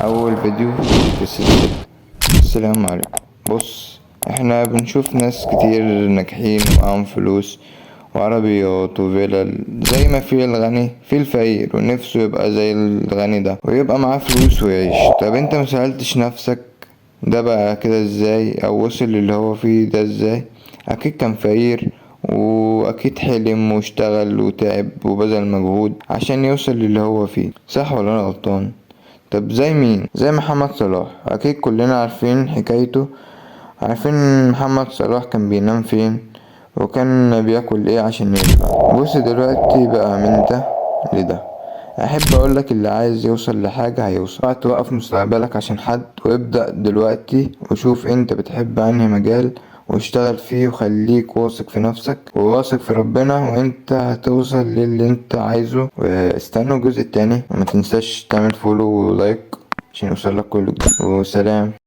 اول فيديو في السلسلة. السلام عليكم. بص، احنا بنشوف ناس كتير ناجحين ومعاهم فلوس وعربيات وفلل، زي ما في الغني في الفقير ونفسه يبقى زي الغني ده ويبقى معاه فلوس ويعيش. طب انت مسألتش نفسك ده بقى كده ازاي او وصل للي هو فيه ده ازاي؟ اكيد كان فقير، واكيد حلم واشتغل وتعب وبذل مجهود عشان يوصل للي هو فيه، صح ولا انا غلطان؟ طب زي مين؟ زي محمد صلاح. اكيد كلنا عارفين حكايته، عارفين محمد صلاح كان بينام فين وكان بياكل ايه عشان يشبع. بص دلوقتي بقى من ده لده. احب اقولك اللي عايز يوصل لحاجة هيوصل. اوعى توقف مستقبلك عشان حد، وابدأ دلوقتي وشوف انت بتحب انهي مجال واشتغل فيه وخليك واثق في نفسك وواثق في ربنا، وانت هتوصل للي انت عايزه. واستنوا الجزء التاني، وما تنساش تعمل فولو ولايك عشان يوصلك كل جديد. وسلام.